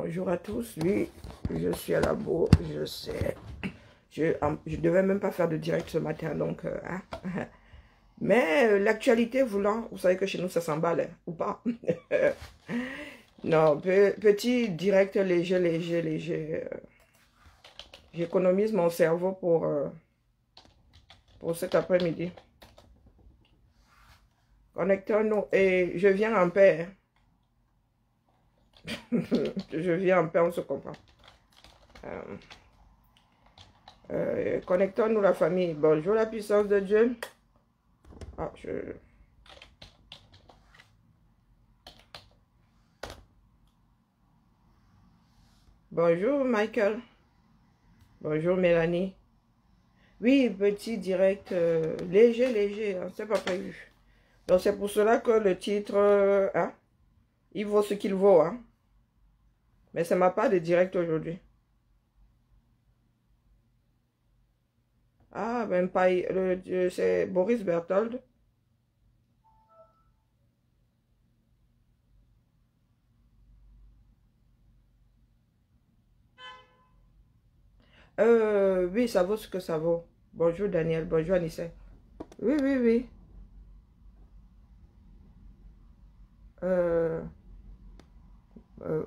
Bonjour à tous. Oui, je suis à la bourre, je sais. Je devais même pas faire de direct ce matin, donc... hein. Mais l'actualité voulant, vous savez que chez nous, ça s'emballe, hein, ou pas? Non, petit direct léger. J'économise mon cerveau pour cet après-midi. Connectons-nous et je viens en paix. Je viens en paix, on se comprend. Connectons-nous la famille. Bonjour la puissance de Dieu. Ah, Bonjour Michael. Bonjour Mélanie. Oui, petit direct léger, hein, c'est pas prévu. Donc c'est pour cela que le titre, hein, il vaut ce qu'il vaut. Hein. Mais ça m'a pas de direct aujourd'hui. Ah, même pas, c'est Boris Berthold. Oui, ça vaut ce que ça vaut. Bonjour Daniel, bonjour Anissa. Oui.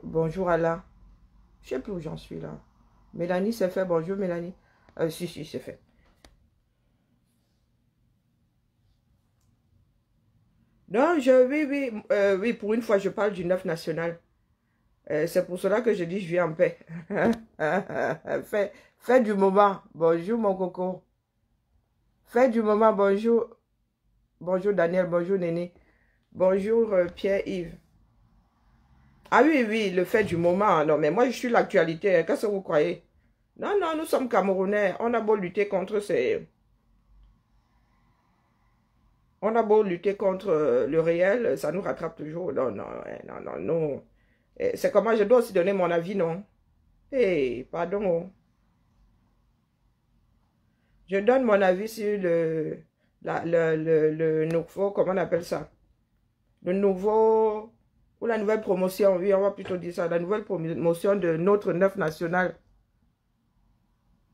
Bonjour Alain. Je sais plus où j'en suis là. Mélanie, c'est fait. Bonjour Mélanie. Si, c'est fait. Non, oui, pour une fois, je parle du 9 national. C'est pour cela que je dis je viens en paix. Fais du moment. Bonjour mon coco. Fais du moment. Bonjour. Bonjour Daniel. Bonjour Néné. Bonjour Pierre-Yves. Ah oui, le fait du moment. Non, mais moi je suis l'actualité. Qu'est-ce que vous croyez? Non, nous sommes Camerounais. On a beau lutter contre ces... On a beau lutter contre le réel, ça nous rattrape toujours. Non. C'est comment je dois aussi donner mon avis, non? Pardon. Je donne mon avis sur le nouveau, comment on appelle ça? Le nouveau, ou la nouvelle promotion, oui, on va plutôt dire ça, la nouvelle promotion de notre 9 national.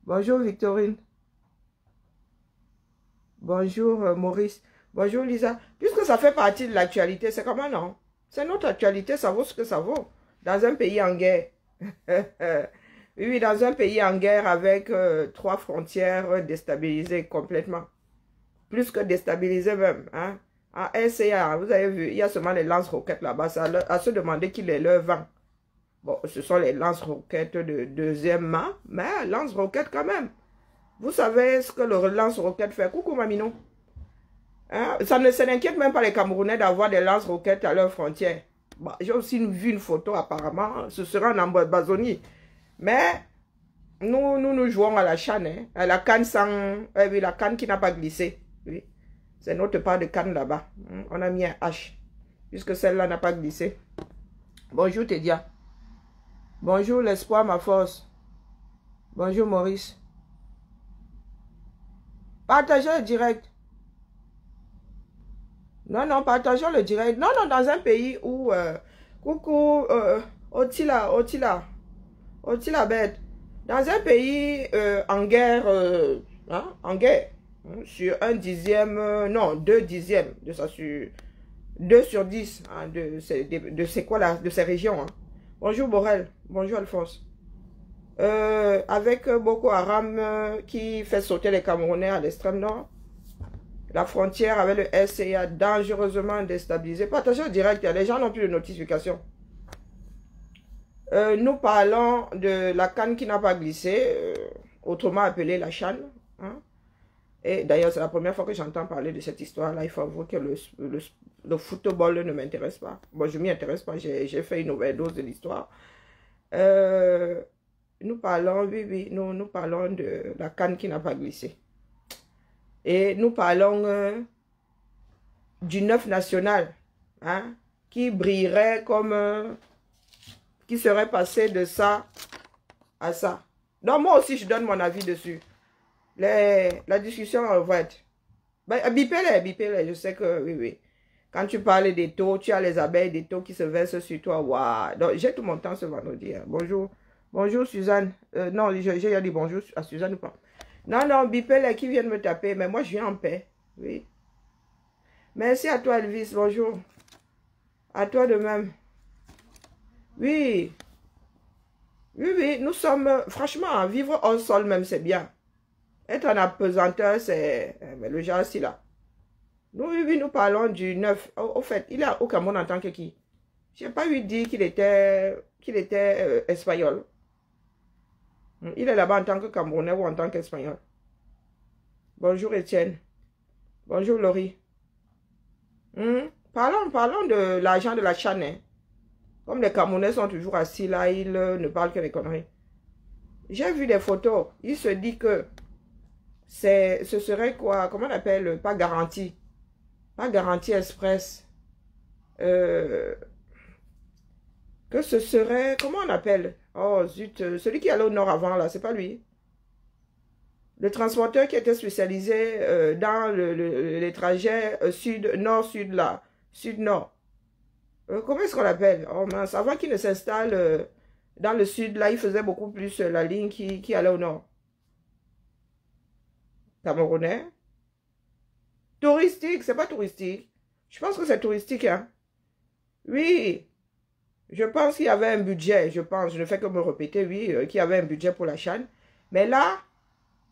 Bonjour Victorine. Bonjour Maurice. Bonjour Lisa. Puisque ça fait partie de l'actualité, c'est comment non? C'est notre actualité, ça vaut ce que ça vaut. Dans un pays en guerre. Oui, dans un pays en guerre avec 3 frontières déstabilisées complètement. Plus que déstabilisées même. Hein? En RCA, vous avez vu, il y a seulement les lance-roquettes là-bas. À se demander qui les leur vend. Bon, ce sont les lance-roquettes de deuxième main, mais lance-roquettes quand même. Vous savez ce que le lance-roquette fait? Coucou Mamino. Hein? Ça n'inquiète même pas les Camerounais d'avoir des lance-roquettes à leurs frontières. Bon, j'ai aussi vu une photo apparemment. Ce sera en Amazonie. Mais nous jouons à la CHAN. Hein? À la canne sans... oui, la canne qui n'a pas glissé. Oui. C'est notre part de canne là-bas. On a mis un H. Puisque celle-là n'a pas glissé. Bonjour Tédia. Bonjour l'espoir, ma force. Bonjour Maurice. Partagez le direct. Non, partageons le direct. Non, dans un pays où... coucou, Otila bête. Dans un pays en guerre, en guerre, sur 1 dixième, non, 2 dixièmes de ça, sur 2 sur 10 hein, de ces régions. Hein. Bonjour Borel, bonjour Alphonse. Avec Boko Haram qui fait sauter les Camerounais à l'extrême nord. La frontière avec le SCA dangereusement déstabilisée. Partagez le direct, les gens n'ont plus de notification. Nous parlons de la canne qui n'a pas glissé, autrement appelée la CHAN. Hein? Et d'ailleurs, c'est la première fois que j'entends parler de cette histoire-là. Il faut avouer que le football ne m'intéresse pas. Bon, je ne m'y intéresse pas, j'ai fait une overdose de l'histoire. Nous parlons, nous parlons de la canne qui n'a pas glissé. Et nous parlons du 9 national, hein, qui brillerait comme... qui serait passé de ça à ça. Donc moi aussi, je donne mon avis dessus. La discussion va être... Ben, bipez-les, je sais que... Oui. Quand tu parles des taux, tu as les abeilles des taux qui se versent sur toi. Waouh. Donc, j'ai tout mon temps ce vendredi. Hein. Bonjour. Bonjour, Suzanne. Non, j'ai dit bonjour à Suzanne ou pas. Non, non, Bipel qui viennent me taper. Mais moi, je viens en paix. Oui. Merci à toi, Elvis. Bonjour. À toi de même. Oui. Oui, oui. Nous sommes... Franchement, vivre au sol même, c'est bien. Être en apesanteur, c'est... le genre aussi là. Nous, oui, nous parlons du 9. Au fait, il est au Cameroun en tant que qui? Je n'ai pas eu dit qu'il était espagnol. Il est là-bas en tant que Camerounais ou en tant qu'Espagnol. Bonjour Étienne. Bonjour Laurie. Parlons de l'argent de la chaîne. Hein. Comme les Camerounais sont toujours assis là, ils ne parlent que des conneries. J'ai vu des photos. Il se dit que ce serait quoi? Comment on appelle? Pas garantie. Pas garantie express. Que ce serait... Comment on appelle? Oh zut. Celui qui allait au nord avant là, c'est pas lui. Le transporteur qui était spécialisé dans les trajets sud-nord-sud là. Sud-nord. Comment est-ce qu'on l'appelle? Oh mince, avant qu'il ne s'installe dans le sud, là, il faisait beaucoup plus la ligne qui allait au nord. Camerounais. Touristique, c'est pas touristique. Je pense que c'est touristique, hein. Oui. Je pense qu'il y avait un budget, je ne fais que me répéter, oui, qu'il y avait un budget pour la chaîne. Mais là,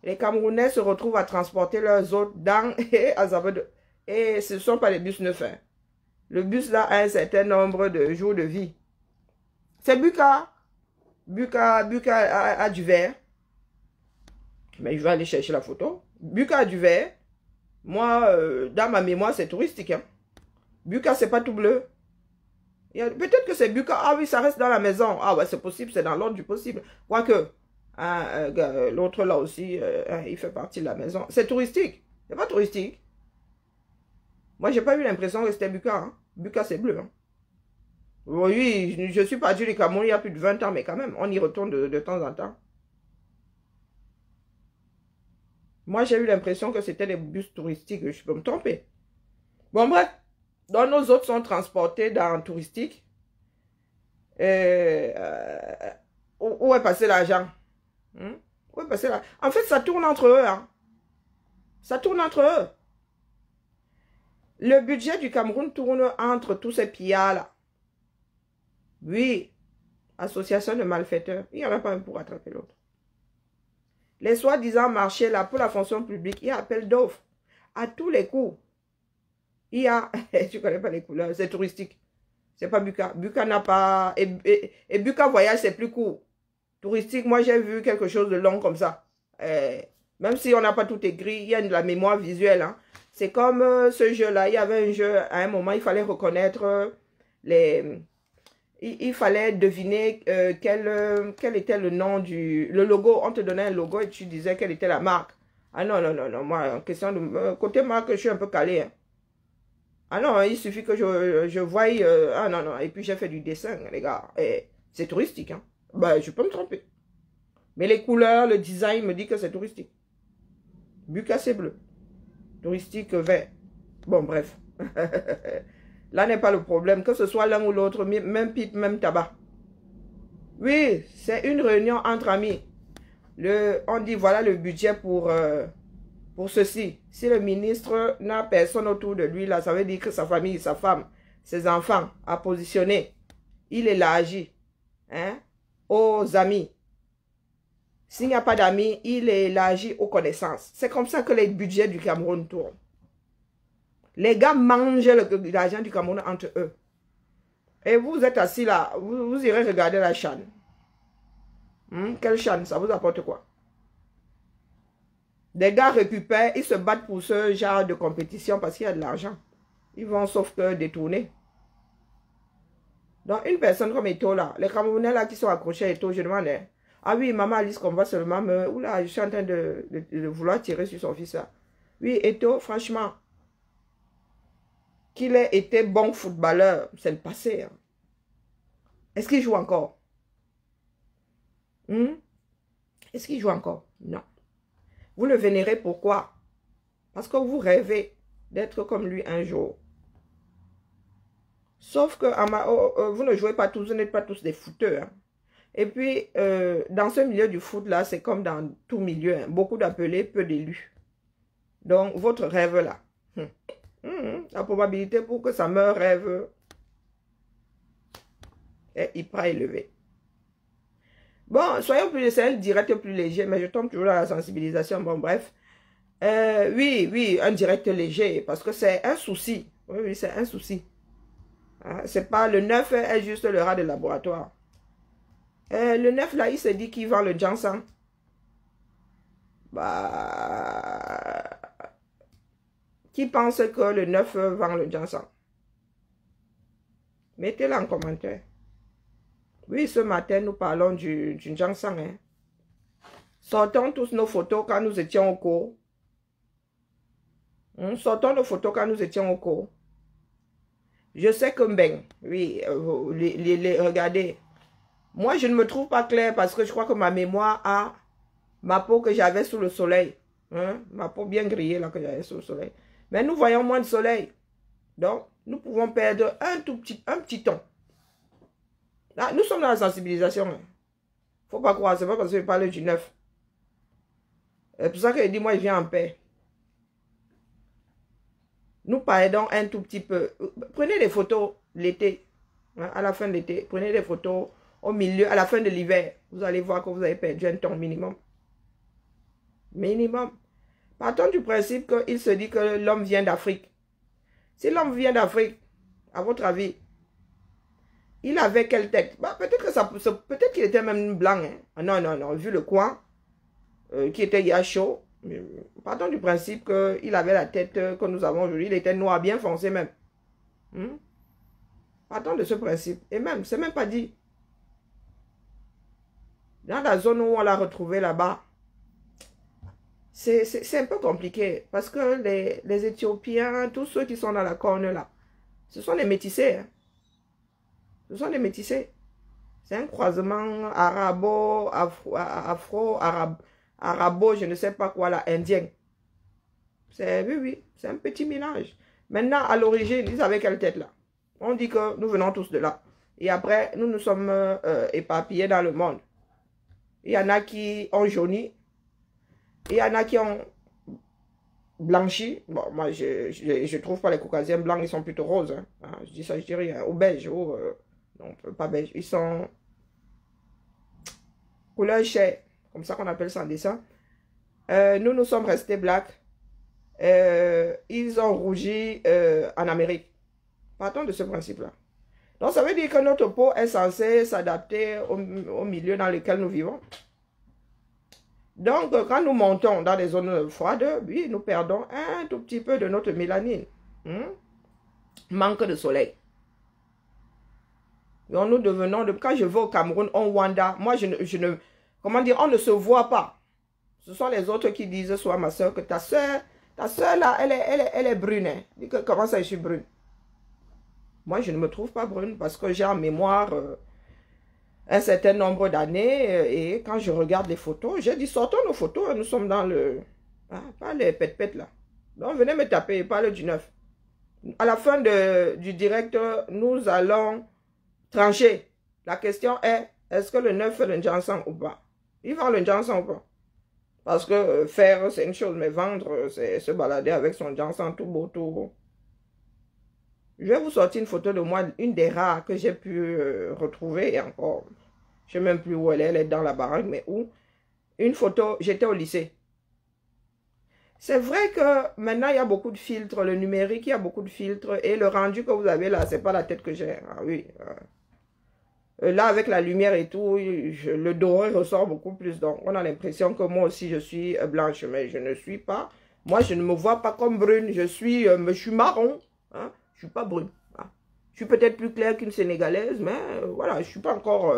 les Camerounais se retrouvent à transporter leurs hôtes dans et à Zabod. Et ce ne sont pas les bus neufs, hein. Le bus là a un certain nombre de jours de vie. C'est Buka. Buka a du vert. Mais je vais aller chercher la photo. Buka a du vert. Moi, dans ma mémoire, c'est touristique. Hein. Buka, c'est pas tout bleu. Peut-être que c'est Buka. Ah oui, ça reste dans la maison. Ah ouais, c'est possible, c'est dans l'ordre du possible. Quoique, hein, l'autre là aussi, il fait partie de la maison. C'est touristique. C'est pas touristique. Moi, j'ai pas eu l'impression que c'était Buka. Hein. Buka, c'est bleu. Hein. Oui, je suis parti du Cameroun il y a plus de 20 ans, mais quand même, on y retourne de temps en temps. Moi, j'ai eu l'impression que c'était des bus touristiques. Je peux me tromper. Bon, bref. Donc, nos autres sont transportés dans touristique. Où est passé l'argent? Où est passé l'argent? En fait, ça tourne entre eux. Hein. Ça tourne entre eux. Le budget du Cameroun tourne entre tous ces pillards-là. Oui. Association de malfaiteurs. Il n'y en a pas un pour attraper l'autre. Les soi-disant marchés là pour la fonction publique, il y a appel d'offres. À tous les coups. Il y a... tu ne connais pas les couleurs, c'est touristique. C'est pas Buka. Buka n'a pas... Et Buka voyage, c'est plus court. Touristique, moi j'ai vu quelque chose de long comme ça. Même si on n'a pas tout écrit, il y a de la mémoire visuelle. Hein. C'est comme ce jeu-là. Il y avait un jeu, à un moment, il fallait reconnaître les... Il fallait deviner quel était le nom le logo. On te donnait un logo et tu disais quelle était la marque. Ah non, non, non, non. Moi, en question de... côté marque, je suis un peu calé. Hein. Ah non, il suffit que je voie... ah non, non. Et puis j'ai fait du dessin, les gars. C'est touristique. Hein. Ben, je peux me tromper. Mais les couleurs, le design me dit que c'est touristique. Buka, c'est bleu. Touristique, vert. Bon, bref. Là n'est pas le problème, que ce soit l'un ou l'autre, même pipe, même tabac. Oui, c'est une réunion entre amis. On dit voilà le budget pour ceci. Si le ministre n'a personne autour de lui, là, ça veut dire que sa famille, sa femme, ses enfants a positionné. Il élargit hein, aux amis. S'il n'y a pas d'amis, il élargit aux connaissances. C'est comme ça que les budgets du Cameroun tournent. Les gars mangent l'argent du Cameroun entre eux. Et vous êtes assis là, vous irez regarder la chaîne. Quelle chaîne? Ça vous apporte quoi? Des gars récupèrent, ils se battent pour ce genre de compétition parce qu'il y a de l'argent. Ils vont sauf que détourner. Donc une personne comme Eto là, les Camerounais là qui sont accrochés à Eto, je demande, hein, ah oui, maman Alice qu'on va seulement me... Oula, je suis en train de vouloir tirer sur son fils là. Oui, Eto, franchement... Qu'il ait été bon footballeur, c'est le passé. Hein. Est-ce qu'il joue encore? Est-ce qu'il joue encore? Non. Vous le vénérez pourquoi? Parce que vous rêvez d'être comme lui un jour. Sauf que vous ne jouez pas tous, vous n'êtes pas tous des footeurs. Hein. Et puis, dans ce milieu du foot, là, c'est comme dans tout milieu. Hein. Beaucoup d'appelés, peu d'élus. Donc, votre rêve, là. La probabilité pour que ça meure rêve est hyper élevée. Bon, soyons plus légers, direct plus léger, mais je tombe toujours dans la sensibilisation. Bon, bref. Oui, un direct léger, parce que c'est un souci. Oui, c'est un souci. Hein, c'est pas le 9 est juste le rat de laboratoire. Le 9 là, il se dit qu'il vend le ginseng. Bah, qui pense que le 9 vend le ginseng? Mettez-le en commentaire. Oui, ce matin, nous parlons du ginseng. Hein. Sortons tous nos photos quand nous étions au cours. Sortons nos photos quand nous étions au cours. Je sais que ben, oui, regardez. Moi, je ne me trouve pas clair parce que je crois que ma mémoire a ma peau que j'avais sous le soleil. Hein? Ma peau bien grillée là que j'avais sous le soleil. Mais nous voyons moins de soleil. Donc, nous pouvons perdre un petit ton. Là, nous sommes dans la sensibilisation. Il ne faut pas croire, c'est pas parce que je parle du 9. C'est pour ça que je dis, moi, je viens en paix. Nous pardons un tout petit peu. Prenez des photos l'été, hein, à la fin de l'été. Prenez des photos au milieu, à la fin de l'hiver. Vous allez voir que vous avez perdu un ton minimum. Minimum. Partons du principe qu'il se dit que l'homme vient d'Afrique. Si l'homme vient d'Afrique, à votre avis, il avait quelle tête? Bah, peut-être qu'il était même blanc. Hein. Non, vu le coin, qui était hier chaud. Partons du principe qu'il avait la tête que nous avons aujourd'hui. Il était noir, bien foncé même. Partons de ce principe. Et même, c'est même pas dit. Dans la zone où on l'a retrouvé là-bas, c'est un peu compliqué. Parce que les Éthiopiens, tous ceux qui sont dans la corne là, ce sont des métissés. Hein. Ce sont des métissés. C'est un croisement arabo, je ne sais pas quoi là, indien. Oui, c'est un petit mélange. Maintenant, à l'origine, ils avaient quelle tête là? On dit que nous venons tous de là. Et après, nous nous sommes éparpillés dans le monde. Il y en a qui ont jauni. Il y en a qui ont blanchi. Bon, moi, je trouve pas les caucasiens blancs, ils sont plutôt roses. Hein. Je dis ça, je dis rien. Ou beige, ou... non, pas beige. Ils sont couleur chair. Comme ça qu'on appelle ça en dessin. Nous sommes restés black. Ils ont rougi en Amérique. Partons de ce principe-là. Donc, ça veut dire que notre peau est censée s'adapter au milieu dans lequel nous vivons. Donc, quand nous montons dans des zones froides, oui, nous perdons un tout petit peu de notre mélanine. Manque de soleil. Donc, nous devenons... Quand je vais au Cameroun, au Rwanda, moi, je ne... Comment dire? On ne se voit pas. Ce sont les autres qui disent, soit ma soeur, que ta soeur là, elle est brune. Hein. Dis que, comment ça, je suis brune? Moi, je ne me trouve pas brune parce que j'ai en mémoire un certain nombre d'années. Et quand je regarde les photos, j'ai dit, sortons nos photos. Nous sommes dans le... Ah, pas les pète-pète là. Donc, venez me taper, parle du 9. À la fin du direct, nous allons trancher. La question est-ce que le 9 fait le ginseng ou pas? Il vend le ginseng ou pas? Parce que faire, c'est une chose, mais vendre, c'est se balader avec son ginseng tout beau, tout beau. Je vais vous sortir une photo de moi, une des rares que j'ai pu retrouver, et encore, je ne sais même plus où elle est dans la baraque, mais où? Une photo, j'étais au lycée. C'est vrai que maintenant, il y a beaucoup de filtres, le numérique, il y a beaucoup de filtres, et le rendu que vous avez là, c'est pas la tête que j'ai. Ah oui. Là, avec la lumière et tout, le doré ressort beaucoup plus. Donc, on a l'impression que moi aussi, je suis blanche, mais je ne suis pas. Moi, je ne me vois pas comme brune. Je suis marron. Hein? Je ne suis pas brune. Hein? Je suis peut-être plus claire qu'une Sénégalaise, mais voilà, je ne suis pas encore...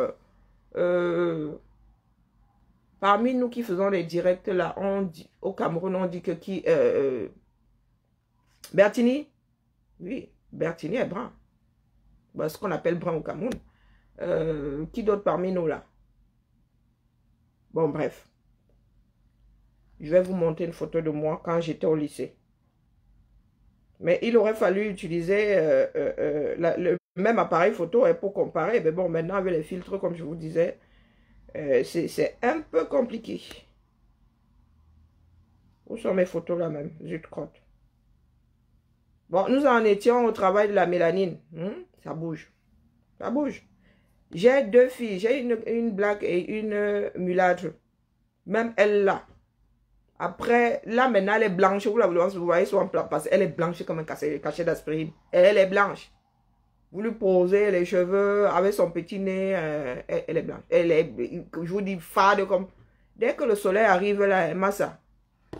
parmi nous qui faisons les directs, là, on dit, au Cameroun, on dit que qui... Bertini? Oui, Bertini est brun. Ben, ce qu'on appelle brun au Cameroun. Qui d'autre parmi nous là? Bon, bref. Je vais vous montrer une photo de moi quand j'étais au lycée. Mais il aurait fallu utiliser le même appareil photo hein, pour comparer. Mais bon, maintenant, avec les filtres, comme je vous disais, c'est un peu compliqué. Où sont mes photos là même? Zut, crotte. Bon, nous en étions au travail de la mélanine. Ça bouge. Ça bouge. J'ai deux filles. J'ai une black et une mulâtre. Même elle là. Après, là maintenant, elle est blanche. Vous voyez sur un plat parce qu'elle est blanche comme un cachet d'aspirine. Elle est blanche. Vous lui posez les cheveux avec son petit nez. Elle est blanche. Elle est, je vous dis, fade comme. Dès que le soleil arrive là, elle m'a ça.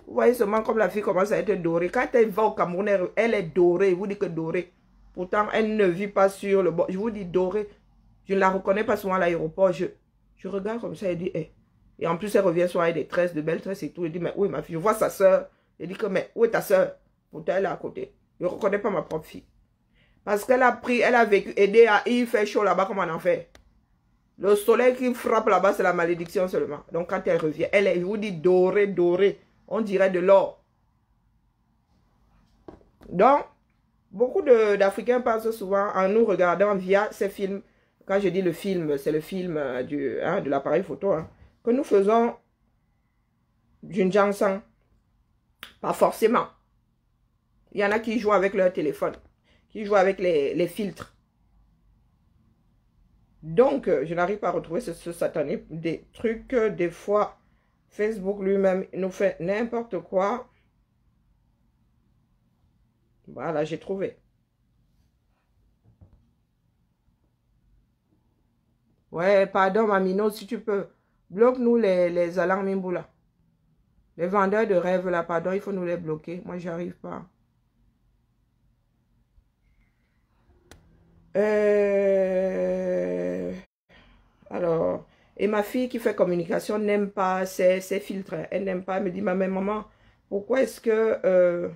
Vous voyez seulement comme la fille commence à être dorée. Quand elle va au Cameroun, elle est dorée. Je vous dis que dorée. Pourtant, elle ne vit pas sur le bord. Je vous dis dorée. Je ne la reconnais pas souvent à l'aéroport. Je regarde comme ça et dis, hey. Et en plus, elle revient souvent avec des tresses, de belles tresses et tout. Elle dit, mais où est ma fille? Je vois sa soeur. Elle dit que, mais où est ta soeur? Pourtant, elle est à côté. Je ne reconnais pas ma propre fille. Parce qu'elle a pris, elle a vécu, aidé à, il fait chaud là-bas comme on en fait. Le soleil qui frappe là-bas, c'est la malédiction seulement. Donc, quand elle revient, elle est, je vous dis, dorée, dorée. On dirait de l'or. Donc, beaucoup d'Africains pensent souvent en nous regardant via ces films. Quand je dis le film, c'est le film de l'appareil photo. Hein, que nous faisons d'une chanson. Pas forcément. Il y en a qui jouent avec leur téléphone. Qui jouent avec les filtres. Donc, je n'arrive pas à retrouver ce satané. Des trucs, des fois, Facebook lui-même nous fait n'importe quoi. Voilà, j'ai trouvé. Ouais, pardon, Mamino, si tu peux. Bloque-nous les alarmes Mimboula. Les vendeurs de rêves, là, pardon, il faut nous les bloquer. Moi, j'y arrive pas. Alors, et ma fille qui fait communication n'aime pas ces filtres. Elle n'aime pas, elle me dit, maman, pourquoi est-ce que...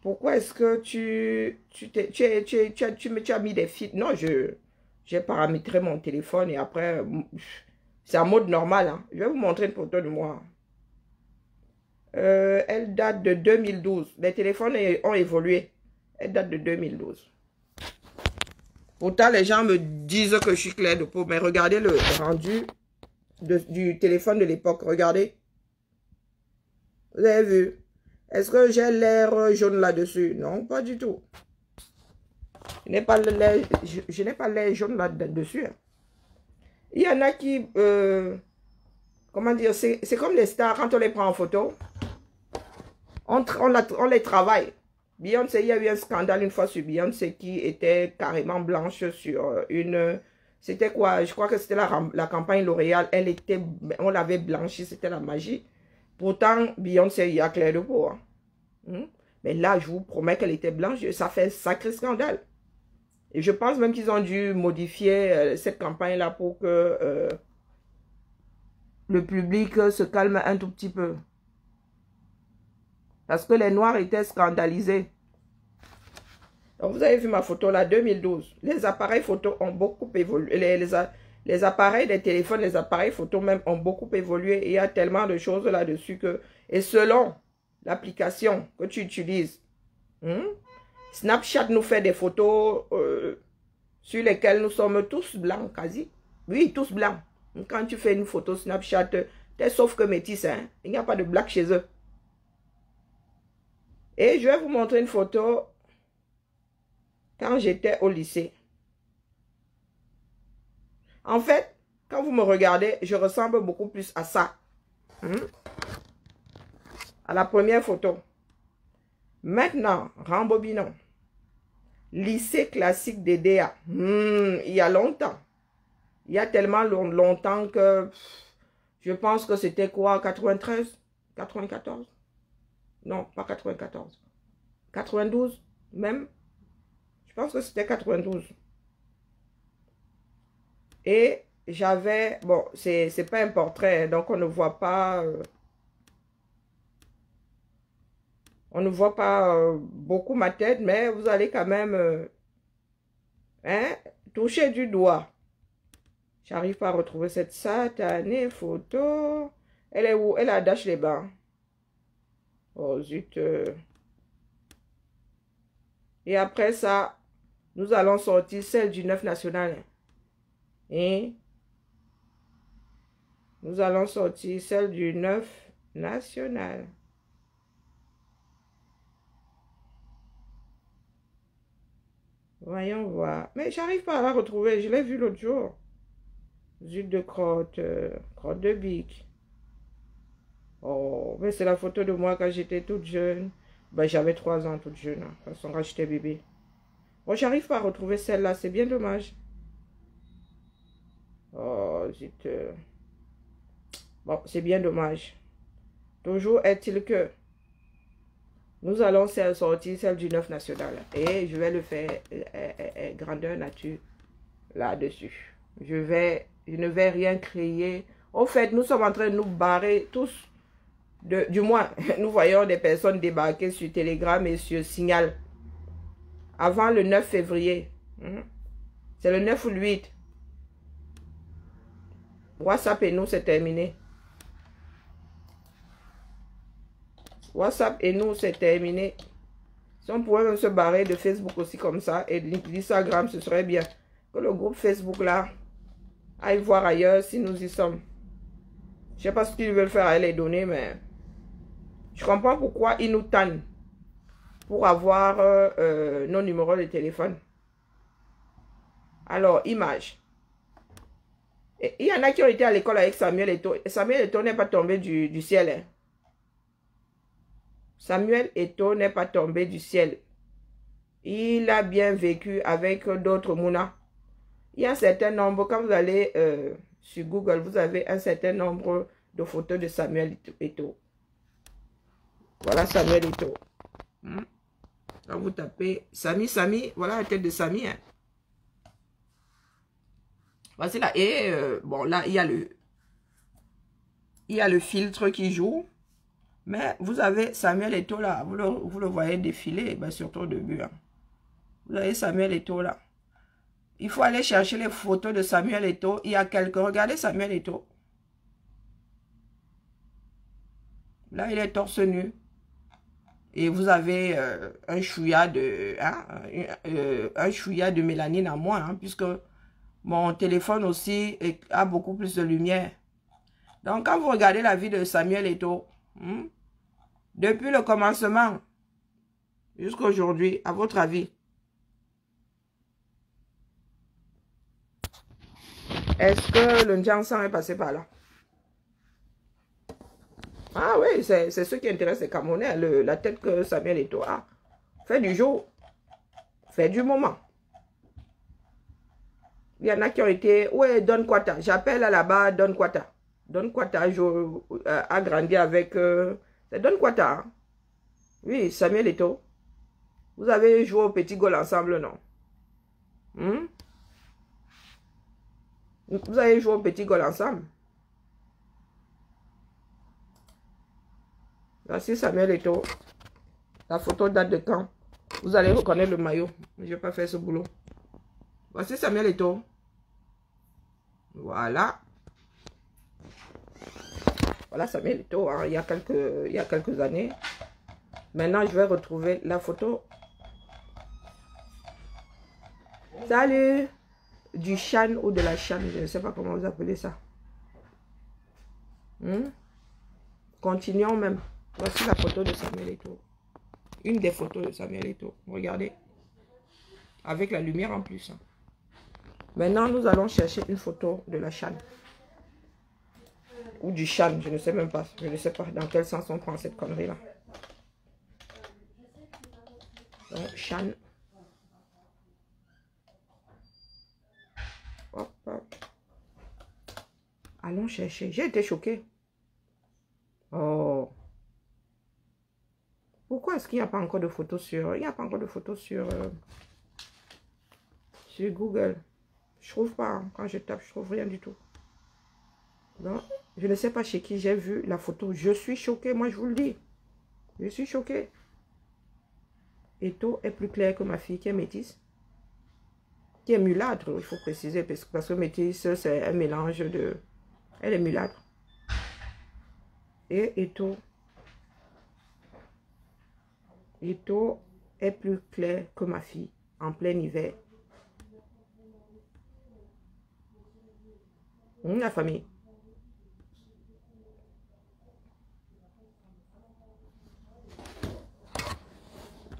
pourquoi est-ce que tu as mis des filtres? Non, j'ai paramétré mon téléphone et après, c'est en mode normal. Hein. Je vais vous montrer une photo de moi. Elle date de 2012. Les téléphones ont évolué. Elle date de 2012. Pourtant, les gens me disent que je suis clair de peau. Mais regardez le rendu du téléphone de l'époque. Regardez. Vous avez vu? Est-ce que j'ai l'air jaune là-dessus? Non, pas du tout. Je n'ai pas l'air jaune là-dessus. Hein. Il y en a qui... comment dire? C'est comme les stars. Quand on les prend en photo, on les travaille. Beyoncé, il y a eu un scandale une fois sur Beyoncé qui était carrément blanche sur une... C'était quoi? Je crois que c'était la campagne L'Oréal. On l'avait blanchie, c'était la magie. Pourtant, Beyoncé, il y a clair de peau. Hein. Mais là, je vous promets qu'elle était blanche. Ça fait un sacré scandale. Et je pense même qu'ils ont dû modifier cette campagne-là pour que le public se calme un tout petit peu. Parce que les Noirs étaient scandalisés. Donc, vous avez vu ma photo là, 2012. Les appareils photo ont beaucoup évolué. Les appareils des téléphones, les appareils photo même ont beaucoup évolué. Et il y a tellement de choses là-dessus que... Et selon l'application que tu utilises, Snapchat nous fait des photos sur lesquelles nous sommes tous blancs quasi. Oui, tous blancs. Quand tu fais une photo Snapchat, t'es sauf que métis. Hein? Il n'y a pas de black chez eux. Et je vais vous montrer une photo quand j'étais au lycée. En fait, quand vous me regardez, je ressemble beaucoup plus à ça. À la première photo. Maintenant, rembobinons. Lycée classique d'EDA. Il y a longtemps. Il y a tellement longtemps que je pense que c'était quoi? 93? 94? Non, pas 94. 92 même. Je pense que c'était 92. Et j'avais... Bon, c'est pas un portrait, donc on ne voit pas... on ne voit pas beaucoup ma tête, mais vous allez quand même... toucher du doigt. J'arrive pas à retrouver cette satanée photo. Elle est où? Elle est à Dash-les-Bains. Oh, zut. Et après ça, Nous allons sortir celle du 9 national. Et nous allons sortir celle du 9 national. Voyons voir. Mais j'arrive pas à la retrouver. Je l'ai vue l'autre jour. Zut de crotte. Crotte de bique. Oh, mais c'est la photo de moi quand j'étais toute jeune. Ben, j'avais 3 ans toute jeune. Hein, de toute façon, quand j'étais bébé. Bon, j'arrive pas à retrouver celle-là. C'est bien dommage. Oh, zut. Bon, c'est bien dommage. Toujours est-il que nous allons sortir celle du 9 national. Et je vais le faire grandeur nature là-dessus. Je ne vais rien créer. Au fait, nous sommes en train de nous barrer tous. Du moins, nous voyons des personnes débarquer sur Telegram et sur Signal. Avant le 9 février. C'est le 9 ou le 8. WhatsApp et nous, c'est terminé. WhatsApp et nous, c'est terminé. Si on pouvait même se barrer de Facebook aussi comme ça et d'Instagram, ce serait bien. Que le groupe Facebook là aille voir ailleurs si nous y sommes. Je sais pas ce qu'ils veulent faire avec les données, mais je comprends pourquoi ils nous tannent pour avoir nos numéros de téléphone. Alors, image. Et il y en a qui ont été à l'école avec Samuel Eto'o. Samuel Eto'o n'est pas tombé du ciel. Hein. Samuel Eto'o n'est pas tombé du ciel. Il a bien vécu avec d'autres Mouna. Il y a un certain nombre, quand vous allez sur Google, vous avez un certain nombre de photos de Samuel Eto'o. Voilà Samuel Eto'o. Quand vous tapez Sami, voilà la tête de Sami. Hein. Voici là. Et bon, là, il y a le filtre qui joue. Mais vous avez Samuel Eto'o là. Vous le voyez défiler, ben, surtout au début. Hein. Vous avez Samuel Eto'o là. Il faut aller chercher les photos de Samuel Eto'o. Il y a quelques... Regardez Samuel Eto'o. Là, il est torse nu. Et vous avez un chouïa de... Hein, un chouïa de mélanine à moi. Hein, puisque mon téléphone aussi a beaucoup plus de lumière. Donc, quand vous regardez la vie de Samuel Eto'o, depuis le commencement jusqu'à aujourd'hui, à votre avis, est-ce que le Ndjansan est passé par là? Ah oui, c'est ce qui intéresse les Camerounais, la tête que Samuel Eto'o a. Fait du jour, fait du moment. Il y en a qui ont été... Ouais, Don Kwata. J'appelle là-bas Don Kwata. Don Kwata a grandi avec... c'est Don Kwata. Hein? Oui, Samuel Eto'o. Vous avez joué au petit goal ensemble, non? Vous avez joué au petit goal ensemble? Voici Samuel Eto'o. La photo date de quand? Vous allez reconnaître le maillot. Je ne vais pas faire ce boulot. Voici Samuel Eto'o. Voilà. Voilà Samuel Eto'o, hein, il y a quelques années. Maintenant, je vais retrouver la photo. Salut! Du chan ou de la chan, je ne sais pas comment vous appelez ça. Continuons même. Voici la photo de Samuel Eto'o. Une des photos de Samuel Eto'o. Regardez. Avec la lumière en plus. Hein. Maintenant, nous allons chercher une photo de la chan. Ou du chan, je ne sais même pas. Je ne sais pas dans quel sens on prend cette connerie-là. Donc, chan. Hop, hop. Allons chercher. J'ai été choquée. Oh. Pourquoi est-ce qu'il n'y a pas encore de photos sur... Il n'y a pas encore de photos sur Google. Je trouve pas. Hein. Quand je tape, je trouve rien du tout. Donc, je ne sais pas chez qui j'ai vu la photo. Je suis choquée. Moi, je vous le dis. Je suis choquée. Eto'o est plus clair que ma fille qui est métisse. Qui est mulâtre, il faut préciser. Parce que métisse, c'est un mélange de... Elle est mulâtre. Et Eto'o est plus clair que ma fille. en plein hiver. La famille.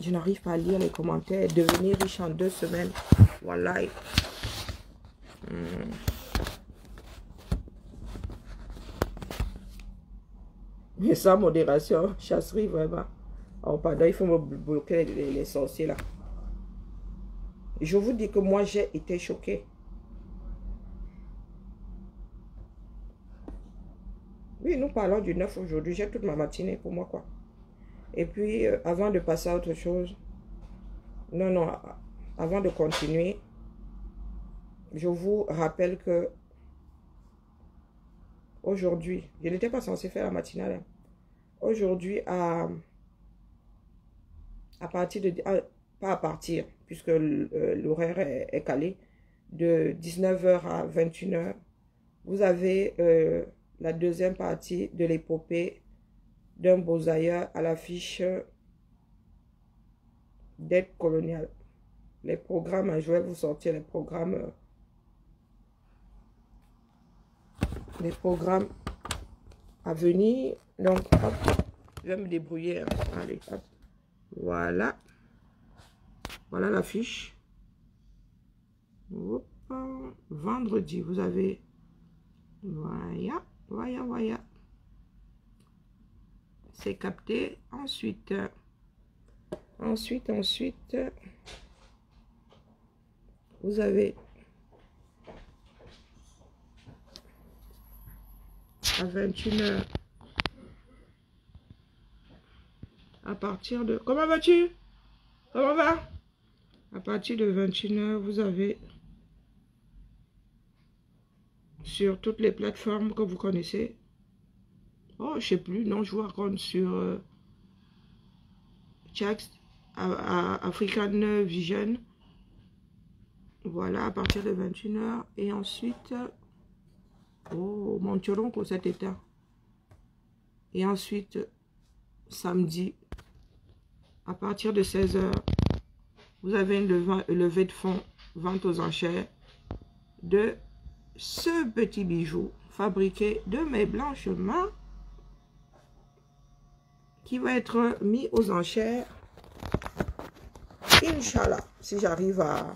Je n'arrive pas à lire les commentaires. Devenir riche en 2 semaines. Voilà. Mais sans modération, chasserie vraiment. Oh pardon, il faut me bloquer les sorciers là. Je vous dis que moi j'ai été choquée. Oui, nous parlons du 9 aujourd'hui. J'ai toute ma matinée pour moi quoi. Et puis, avant de passer à autre chose, non, avant de continuer, je vous rappelle que aujourd'hui, je n'étais pas censée faire la matinale. Hein. Aujourd'hui, à partir de... pas à partir, puisque l'horaire est calé, de 19h à 21h, vous avez la deuxième partie de l'épopée d'un Beaux-Ailleurs à l'affiche d'aide coloniale. Les programmes, je vais vous sortir les programmes à venir. Donc, hop, je vais me débrouiller. Hein. Allez, hop. Voilà. Voilà l'affiche. Vendredi, vous avez... Voilà. C'est capté. Ensuite, vous avez à 21h. À partir de... Comment vas-tu? Comment va? À partir de 21h, vous avez sur toutes les plateformes que vous connaissez. Oh, je sais plus. Non, je vous raconte sur Chax, African Vision. Voilà, à partir de 21h. Et ensuite, oh, monterons pour cet état. Et ensuite, samedi, à partir de 16h, vous avez une levée de fonds, vente aux enchères de ce petit bijou fabriqué de mes blanches mains qui va être mis aux enchères. Inch'Allah, si j'arrive à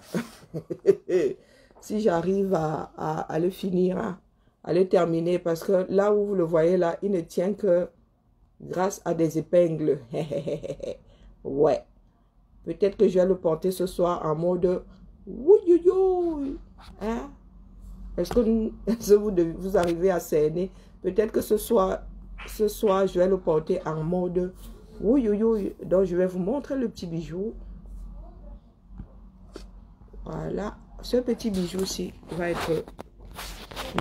si j'arrive à le finir, hein, à le terminer, parce que là où vous le voyez là, il ne tient que grâce à des épingles. Ouais. Peut-être que je vais le porter ce soir en mode ouïouïouï. Hein? Est-ce que vous arrivez à cerner? Peut-être que ce soir, je vais le porter en mode ouïouïouï. Donc, je vais vous montrer le petit bijou. Voilà. Ce petit bijou-ci va être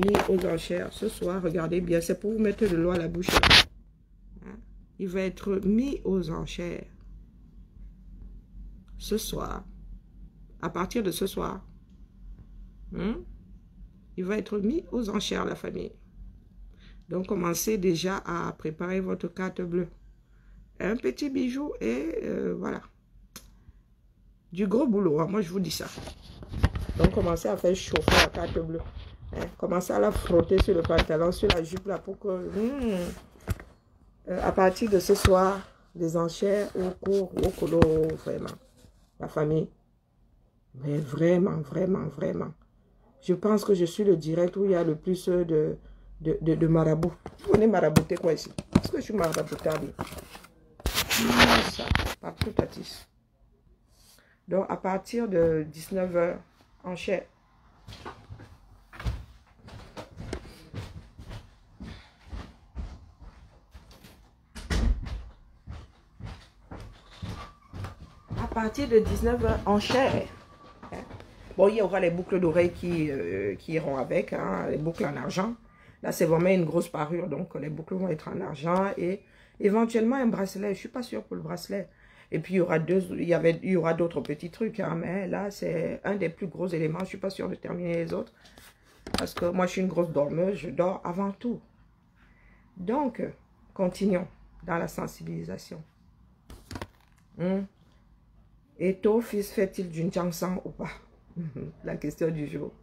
mis aux enchères ce soir. Regardez bien, c'est pour vous mettre de l'eau à la bouche. Hein? Il va être mis aux enchères ce soir. À partir de ce soir. Il va être mis aux enchères, la famille. Donc, commencez déjà à préparer votre carte bleue. Un petit bijou et voilà. Du gros boulot, hein, moi je vous dis ça. Donc, commencez à faire chauffer la carte bleue. Hein, commencez à la frotter sur le pantalon, sur la jupe là, pour que... à partir de ce soir, les enchères au cours, au colo, vraiment. La famille. Mais vraiment, vraiment, vraiment. Je pense que je suis le direct où il y a le plus de marabouts. On est marabouté quoi ici? Est-ce que je suis maraboutable? Ça, partout à 10. Donc, à partir de 19h, enchère. À partir de 19h, enchère. Bon, il y aura les boucles d'oreilles qui iront avec, hein, les boucles en argent. Là, c'est vraiment une grosse parure, donc les boucles vont être en argent et éventuellement un bracelet. Je ne suis pas sûre pour le bracelet. Et puis, il y aura d'autres petits trucs, hein, mais là, c'est un des plus gros éléments. Je ne suis pas sûre de terminer les autres parce que moi, je suis une grosse dormeuse. Je dors avant tout. Donc, continuons dans la sensibilisation. Et ton fils fait-il du Jiangshan ou pas? La question du jour.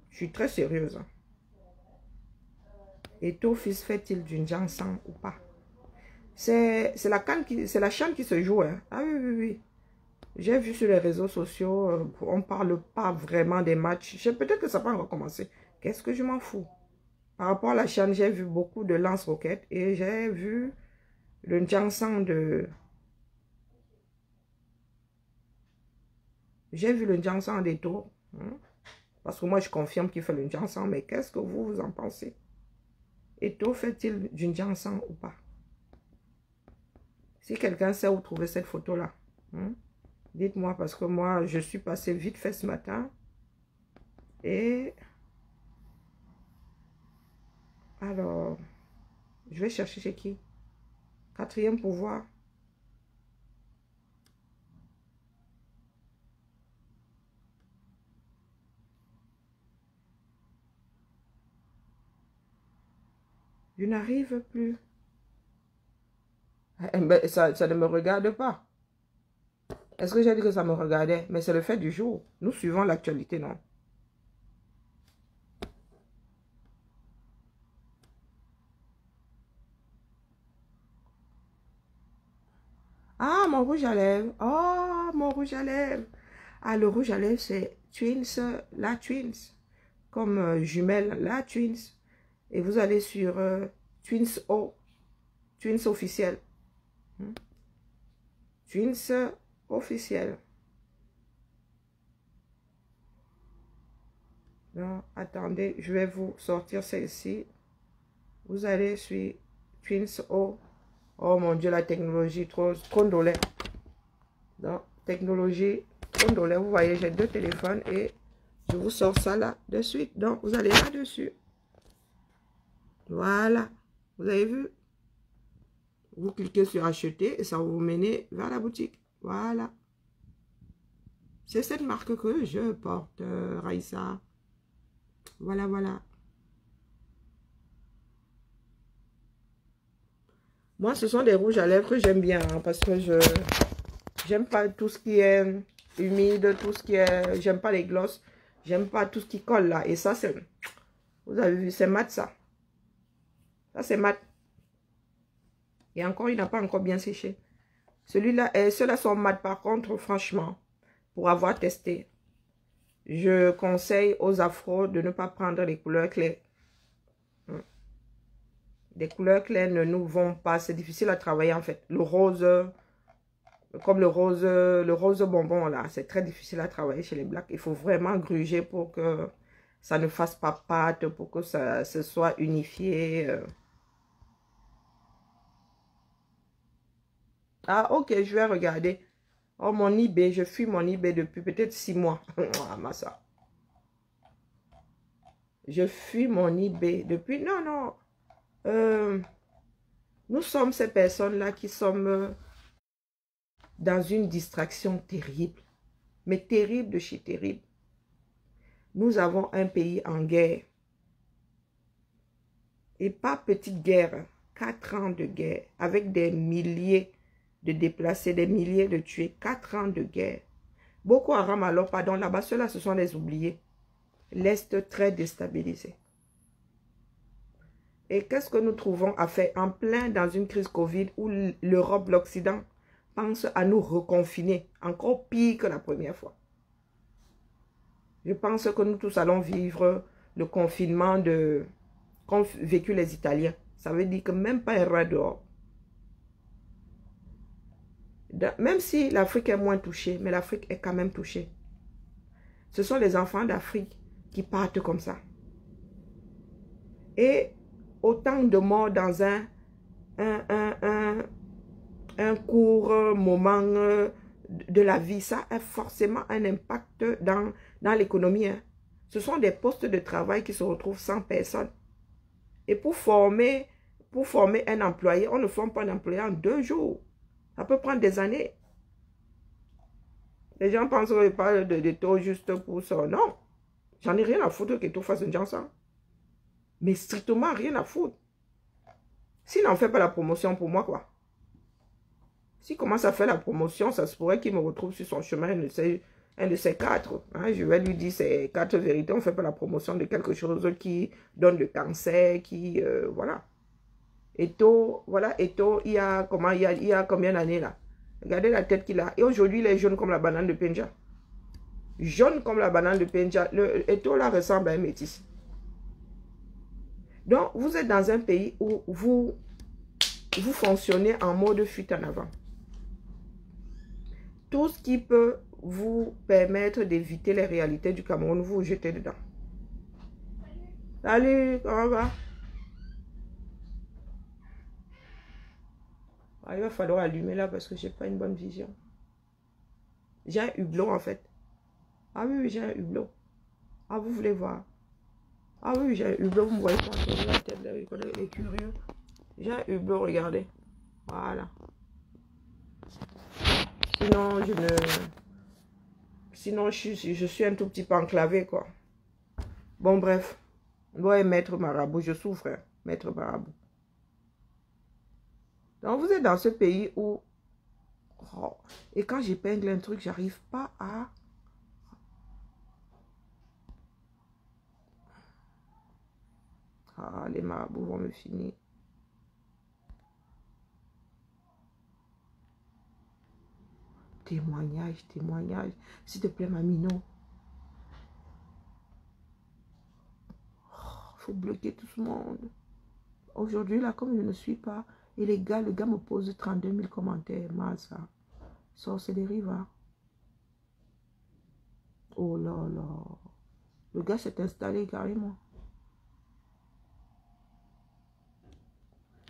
Je suis très sérieuse. Et ton fils fait-il du Jiangshan ou pas? C'est la chaîne qui se joue. Hein. Ah oui, oui, oui. J'ai vu sur les réseaux sociaux, on ne parle pas vraiment des matchs. Peut-être que ça va recommencer. Qu'est-ce que je m'en fous? Par rapport à la chaîne, j'ai vu beaucoup de lance-roquettes et j'ai vu le Jiangshan de... J'ai vu le Jiangshan des taux. Hein? Parce que moi, je confirme qu'il fait le Jiangshan. Mais qu'est-ce que vous en pensez? Et tôt fait-il du Jiangshan ou pas? Si quelqu'un sait où trouver cette photo-là, hein? Dites-moi, parce que moi, je suis passé vite fait ce matin. Et... Alors, je vais chercher chez qui? Quatrième pouvoir. Je n'arrive plus. Mais ça ne me regarde pas. Est-ce que j'ai dit que ça me regardait? Mais c'est le fait du jour. Nous suivons l'actualité, non? Ah, mon rouge à lèvres. Oh, mon rouge à lèvres. Ah, le rouge à lèvres, c'est Twins, la Twins. Comme jumelle, la Twins. Et vous allez sur Twins O. Twins officiel. Twins officiel. Non, attendez, je vais vous sortir celle-ci. Vous allez sur Twins O. Oh mon Dieu, la technologie, trop de lait. Donc, technologie, trop de lait. Vous voyez, j'ai deux téléphones et je vous sors ça là de suite. Donc, vous allez là-dessus. Voilà. Vous avez vu? Vous cliquez sur acheter et ça va vous mener vers la boutique. Voilà. C'est cette marque que je porte, Raïssa. Voilà, voilà. Moi, ce sont des rouges à lèvres que j'aime bien hein, parce que j'aime pas tout ce qui est humide, tout ce qui est... J'aime pas les glosses. J'aime pas tout ce qui colle là. Et ça, c'est... Vous avez vu, c'est mat ça. Ça, c'est mat. Et encore, il n'a pas encore bien séché. Celui-là, ceux-là sont mat par contre, franchement, pour avoir testé. Je conseille aux afros de ne pas prendre les couleurs claires. Des couleurs claires ne nous vont pas. C'est difficile à travailler en fait. Le rose, comme le rose bonbon là, c'est très difficile à travailler chez les blacks. Il faut vraiment gruger pour que ça ne fasse pas pâte, pour que ça se soit unifié. Ah ok, je vais regarder. Oh mon eBay, je fuis mon eBay depuis peut-être 6 mois. Ah, massa. Je fuis mon eBay depuis... Non, non. Nous sommes ces personnes-là qui sommes dans une distraction terrible. Mais terrible de chez terrible. Nous avons un pays en guerre. Et pas petite guerre. 4 ans de guerre. Avec des milliers de déplacés, des milliers de tués. 4 ans de guerre. Boko Haram alors, pardon, là-bas, ceux-là, ce sont les oubliés. L'Est très déstabilisé. Et qu'est-ce que nous trouvons à faire en plein dans une crise Covid où l'Europe, l'Occident pense à nous reconfiner, encore pire que la première fois. Je pense que nous tous allons vivre le confinement qu'ont vécu les Italiens. Ça veut dire que même pas un rat dehors. Même si l'Afrique est moins touchée, mais l'Afrique est quand même touchée. Ce sont les enfants d'Afrique qui partent comme ça. Et autant de morts dans un court moment de la vie, ça a forcément un impact dans l'économie. Hein. Ce sont des postes de travail qui se retrouvent sans personne. Et pour former un employé, on ne forme pas un employé en 2 jours. Ça peut prendre des années. Les gens pensent que je parle de taux juste pour ça. Non. J'en ai rien à foutre que tu fasses un Jiangshan. Mais strictement rien à foutre. S'il n'en fait pas la promotion pour moi, quoi. S'il commence à faire la promotion, ça se pourrait qu'il me retrouve sur son chemin, un de ces 4. Hein. Je vais lui dire ces 4 vérités. On ne fait pas la promotion de quelque chose qui donne le cancer, qui... voilà. Eto, voilà, Eto, il y a combien d'années là? Regardez la tête qu'il a. Et aujourd'hui, il est jaune comme la banane de Penja. Jaune comme la banane de Penja. Le Eto là ressemble à un métis. Donc, vous êtes dans un pays où vous fonctionnez en mode fuite en avant. Tout ce qui peut vous permettre d'éviter les réalités du Cameroun, vous vous jetez dedans. Salut, comment va? Ah, il va falloir allumer là parce que je n'ai pas une bonne vision. J'ai un hublot en fait. Ah oui, j'ai un hublot. Ah, vous voulez voir? Ah oui, j'ai un hublot, vous me voyez pas la tête là, il est curieux. J'ai un hublot, regardez. Voilà. Sinon, je suis un tout petit peu enclavé, quoi. Bon, bref. Ouais, maître marabout, je souffre, hein, maître marabout. Donc, vous êtes dans ce pays où... Oh, et quand j'épingle un truc, j'arrive pas à... Ah, les marabouts vont me finir. Témoignage, témoignage. S'il te plaît, Mamino. Faut bloquer tout ce monde. Aujourd'hui, là, comme je ne suis pas... Et les gars, le gars me pose 32 000 commentaires. Mal, ça. Sorcellerie, va. Oh là là. Le gars s'est installé carrément.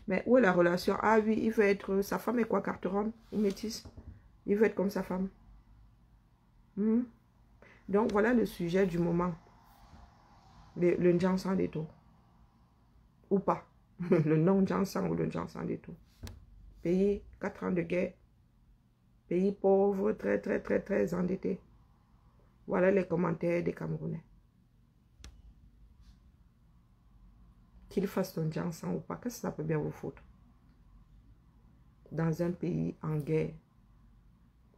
Mais où est la relation? Ah oui, il veut être... Sa femme est quoi, carteronne ou métisse? Il veut être comme sa femme. Donc, voilà le sujet du moment. Le Njansan des taux. Ou pas. Le non-Njansan ou le Njansan des taux. Pays, 4 ans de guerre. Pays pauvre, très, très, très, très endetté. Voilà les commentaires des Camerounais. Qu'il fasse ton Njansan ou pas, qu'est-ce que ça peut bien vous foutre? Dans un pays en guerre.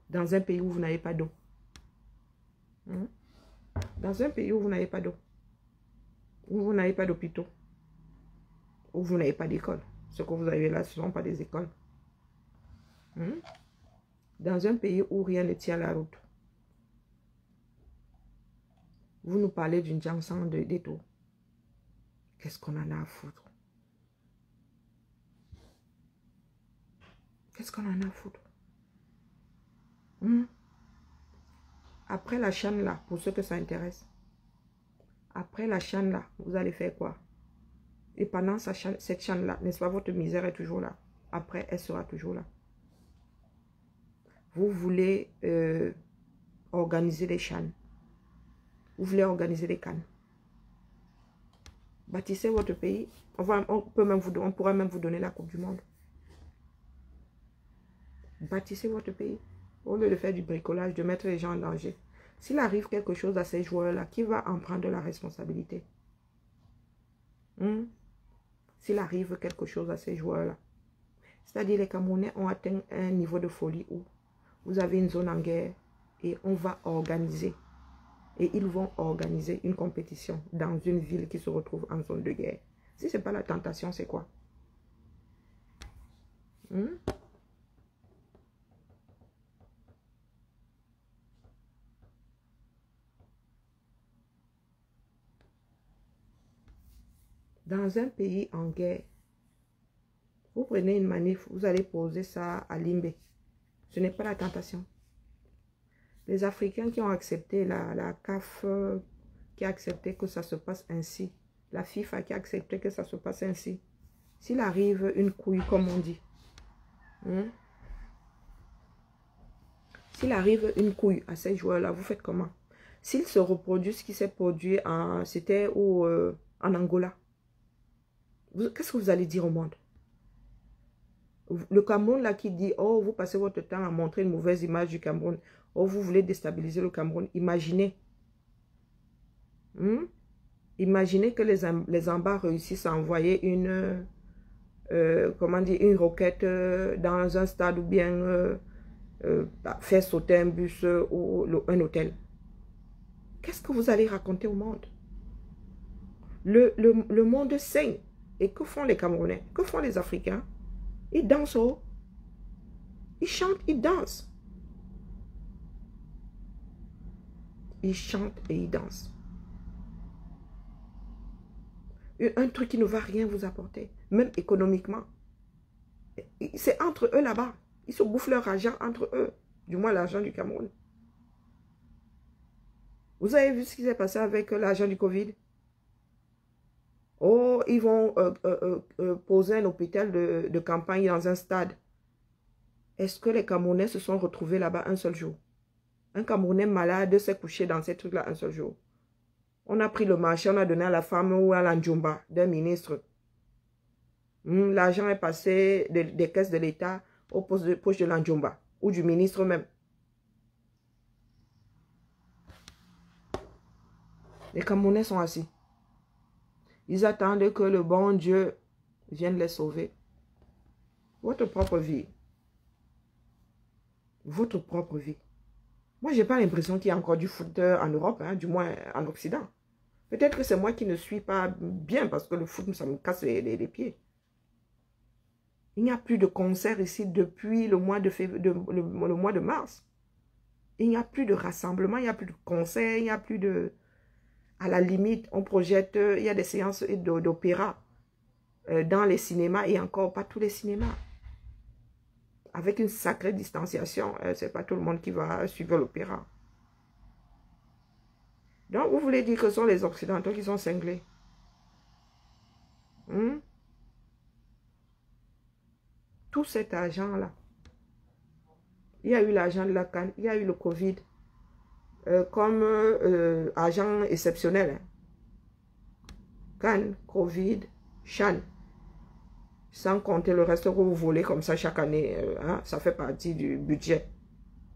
Dans un pays où vous n'avez pas d'eau. Dans un pays où vous n'avez pas d'eau. Où vous n'avez pas d'hôpitaux. Où vous n'avez pas d'école. Ce que vous avez là, ce ne sont pas des écoles. Dans un pays où rien ne tient la route. Vous nous parlez d'une Njansan des taux. Qu'est-ce qu'on en a à foutre? Qu'est-ce qu'on en a à foutre? Après la chaîne là, pour ceux que ça intéresse. Après la chaîne là, vous allez faire quoi? Et pendant cette chaîne là, n'est-ce pas, votre misère est toujours là. Après, elle sera toujours là. Vous voulez organiser des chaînes. Vous voulez organiser des cannes. Bâtissez votre pays. On pourra même vous donner la Coupe du Monde. Bâtissez votre pays. Au lieu de faire du bricolage, de mettre les gens en danger. S'il arrive quelque chose à ces joueurs-là, qui va en prendre la responsabilité? S'il arrive quelque chose à ces joueurs-là. C'est-à-dire les Camerounais ont atteint un niveau de folie où vous avez une zone en guerre et on va organiser. Et ils vont organiser une compétition dans une ville qui se retrouve en zone de guerre. Si ce n'est pas la tentation, c'est quoi? Dans un pays en guerre, vous prenez une manif, vous allez poser ça à Limbe. Ce n'est pas la tentation. Les Africains qui ont accepté, la CAF qui a accepté que ça se passe ainsi, la FIFA qui a accepté que ça se passe ainsi, s'il arrive une couille, comme on dit, s'il arrive une couille à ces joueurs-là, vous faites comment? S'il se reproduit ce qui s'est produit, c'était en Angola, qu'est-ce que vous allez dire au monde? Le Cameroun là qui dit, oh, vous passez votre temps à montrer une mauvaise image du Cameroun. Oh, vous voulez déstabiliser le Cameroun. Imaginez. Imaginez que les Ambas réussissent à envoyer une comment dire, une roquette dans un stade ou bien faire sauter un bus ou un hôtel. Qu'est-ce que vous allez raconter au monde? Le monde saigne. Et que font les Camerounais? Que font les Africains? Ils dansent, oh. Ils chantent, ils dansent. Ils chantent et ils dansent. Un truc qui ne va rien vous apporter, même économiquement. C'est entre eux là-bas. Ils se bouffent leur argent entre eux. Du moins l'argent du Cameroun. Vous avez vu ce qui s'est passé avec l'argent du Covid? Oh, ils vont poser un hôpital de campagne dans un stade. Est-ce que les Camerounais se sont retrouvés là-bas un seul jour? Un Camerounais malade s'est couché dans ces trucs-là un seul jour. On a pris le marché, on a donné à la femme ou à l'Andjumba d'un ministre. L'argent est passé des caisses de l'État aux poches de l'Andjumba ou du ministre même. Les Camerounais sont assis. Ils attendent que le bon Dieu vienne les sauver. Votre propre vie. Votre propre vie. Moi, je n'ai pas l'impression qu'il y a encore du foot en Europe, hein, du moins en Occident. Peut-être que c'est moi qui ne suis pas bien parce que le foot, ça me casse les pieds. Il n'y a plus de concerts ici depuis le mois le mois de mars. Il n'y a plus de rassemblement, il n'y a plus de concerts, il n'y a plus de... À la limite, on projette, il y a des séances d'opéra dans les cinémas et encore pas tous les cinémas. Avec une sacrée distanciation, c'est pas tout le monde qui va suivre l'opéra. Donc, vous voulez dire que ce sont les Occidentaux qui sont cinglés? Tout cet argent-là, il y a eu l'argent de la CAN, il y a eu le Covid, comme argent exceptionnel. Hein. CAN, Covid, Chan. Sans compter le reste que vous volez comme ça chaque année. Hein, ça fait partie du budget.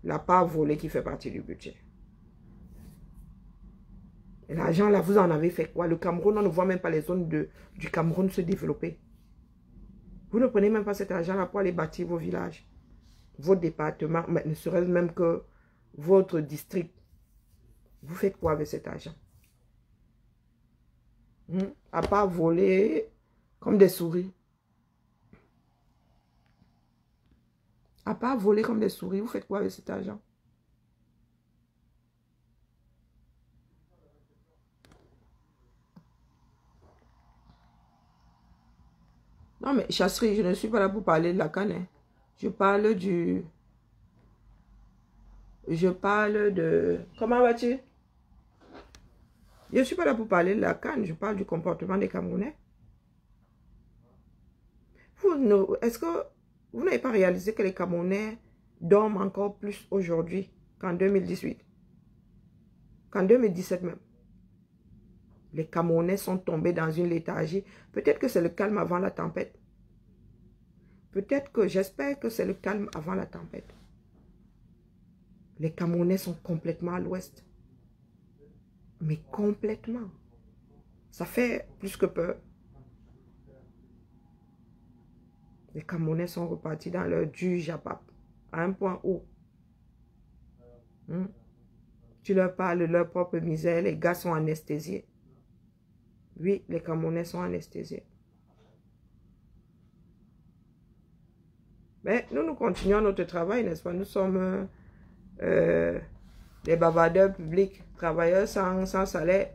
La part volée qui fait partie du budget. Et l'argent là, vous en avez fait quoi? Le Cameroun, on ne voit même pas les zones du Cameroun se développer. Vous ne prenez même pas cet argent-là pour aller bâtir vos villages, vos départements, mais ne serait-ce même que votre district. Vous faites quoi avec cet argent? À part voler comme des souris. À part voler comme des souris, vous faites quoi avec cet argent? Non, mais Chasserie, je ne suis pas là pour parler de la canne. Hein. Je parle du... Je parle de... Comment vas-tu? Je ne suis pas là pour parler de la canne. Je parle du comportement des Camerounais. Est-ce que vous n'avez pas réalisé que les Camerounais dorment encore plus aujourd'hui qu'en 2018? Qu'en 2017 même? Les Camerounais sont tombés dans une léthargie. Peut-être que c'est le calme avant la tempête. Peut-être que, j'espère que c'est le calme avant la tempête. Les Camerounais sont complètement à l'ouest. Mais complètement. Ça fait plus que peur. Les Camerounais sont repartis dans leur du Japap. À un point où tu leur parles de leur propre misère. Les gars sont anesthésiés. Oui, les Camerounais sont anesthésiés. Mais nous continuons notre travail, n'est-ce pas? Nous sommes des bavardeurs publics, travailleurs sans salaire.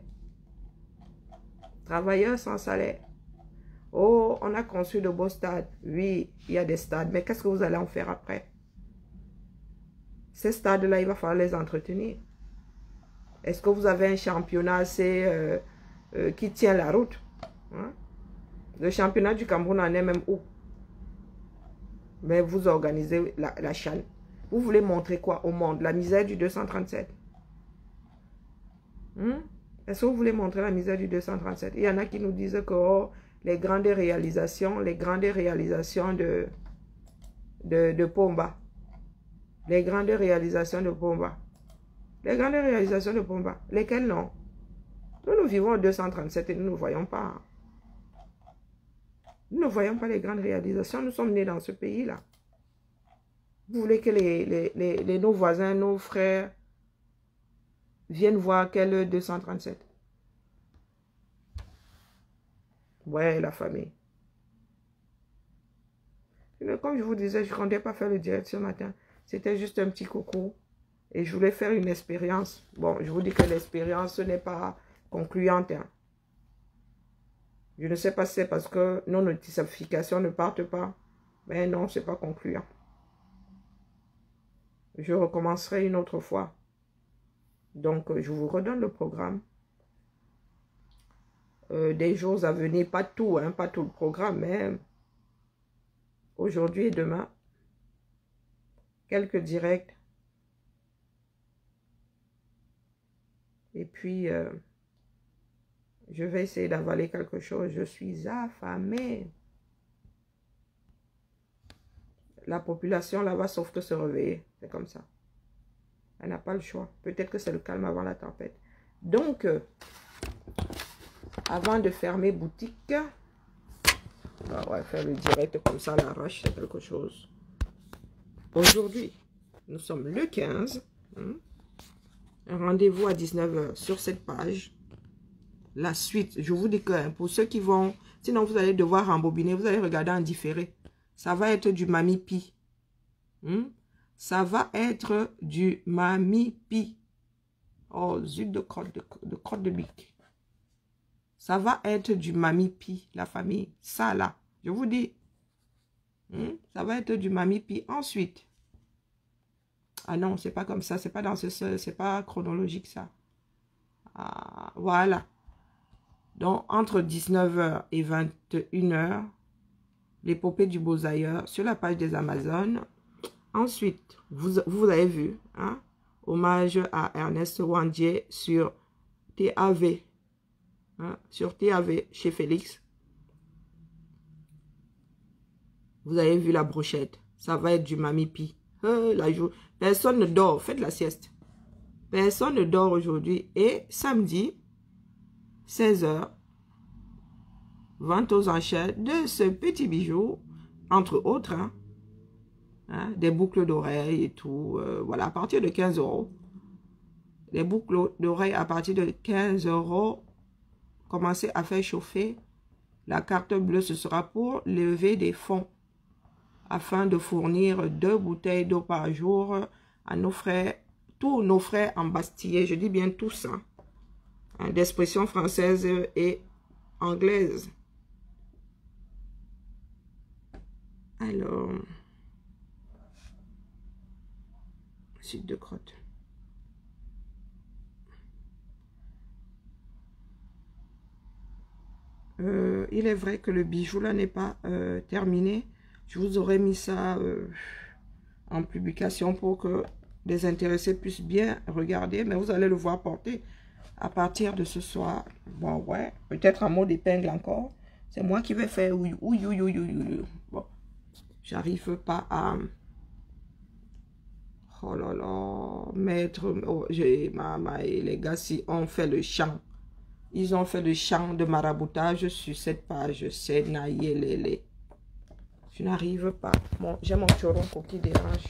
Travailleurs sans salaire. Oh, on a construit de beaux stades. Oui, il y a des stades. Mais qu'est-ce que vous allez en faire après? Ces stades-là, il va falloir les entretenir. Est-ce que vous avez un championnat assez... qui tient la route. Hein? Le championnat du Cameroun en est même où? Mais vous organisez la CHAN. Vous voulez montrer quoi au monde? La misère du 237. Est-ce que vous voulez montrer la misère du 237? Il y en a qui nous disent que oh, les grandes réalisations de Pomba. Les grandes réalisations de Pomba. Les grandes réalisations de Pomba. Lesquelles non? Nous vivons au 237 et nous ne voyons pas. Nous ne voyons pas les grandes réalisations. Nous sommes nés dans ce pays-là. Vous voulez que nos voisins, nos frères viennent voir quel 237? Ouais, la famille. Comme je vous disais, je ne comptais pas faire le direct ce matin. C'était juste un petit coucou. Et je voulais faire une expérience. Bon, je vous dis que l'expérience n'est pas concluante. Hein. Je ne sais pas si c'est parce que nos notifications ne partent pas. Mais non, ce n'est pas concluant. Je recommencerai une autre fois. Donc, je vous redonne le programme. Des jours à venir, pas tout, hein, pas tout le programme, mais aujourd'hui et demain, quelques directs. Et puis, je vais essayer d'avaler quelque chose. Je suis affamée. La population là-bas sauf que se réveiller. C'est comme ça. Elle n'a pas le choix. Peut-être que c'est le calme avant la tempête. Donc, avant de fermer boutique, on va faire le direct comme ça, l'arrache, c'est quelque chose. Aujourd'hui, nous sommes le 15. Un rendez-vous à 19 h sur cette page. La suite, je vous dis que pour ceux qui vont, sinon vous allez devoir rembobiner, vous allez regarder en différé. Ça va être du Mami Pi. Ça va être du Mami Pi. Oh, zut de crotte de bique. Ça va être du Mami Pi, la famille. Ça là, je vous dis. Ça va être du Mami Pi. Ensuite. Ah non, c'est pas comme ça. C'est pas dans c'est pas chronologique ça. Ah, voilà. Donc, entre 19 h et 21 h, l'épopée du Beaux-Ailleurs sur la page des Amazones. Ensuite, vous avez vu, hein, hommage à Ernest Wandier sur TAV. Hein, sur TAV chez Félix. Vous avez vu la brochette. Ça va être du Mami Pi. Personne ne dort. Faites la sieste. Personne ne dort aujourd'hui. Et samedi, 16 h, vente aux enchères de ce petit bijou, entre autres, hein, des boucles d'oreilles et tout. Voilà, à partir de 15 €. Les boucles d'oreilles à partir de 15 €. Commencez à faire chauffer. La carte bleue, ce sera pour lever des fonds afin de fournir 2 bouteilles d'eau par jour à nos frères, tous nos frères embastillés. Je dis bien tous, hein, d'expression française et anglaise. Alors, suite de crotte. Il est vrai que le bijou là n'est pas terminé. Je vous aurais mis ça en publication pour que les intéressés puissent bien regarder. Mais vous allez le voir porter à partir de ce soir. Bon, ouais, peut-être en mode épingle encore. C'est moi qui vais faire oui. Bon, j'arrive pas à... Oh là là, maître... Oh, maman et les gars, si on fait le chant. Ils ont fait le chant de maraboutage sur cette page. C'est naïe. Je n'arrive pas. Bon, j'ai mon choronco qui dérange.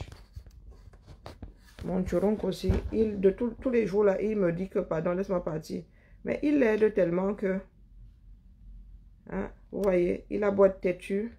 Mon choronco aussi, de tous les jours là, il me dit que pardon, laisse-moi partir. Mais il l'aide tellement que, hein, vous voyez, il a beau être têtu.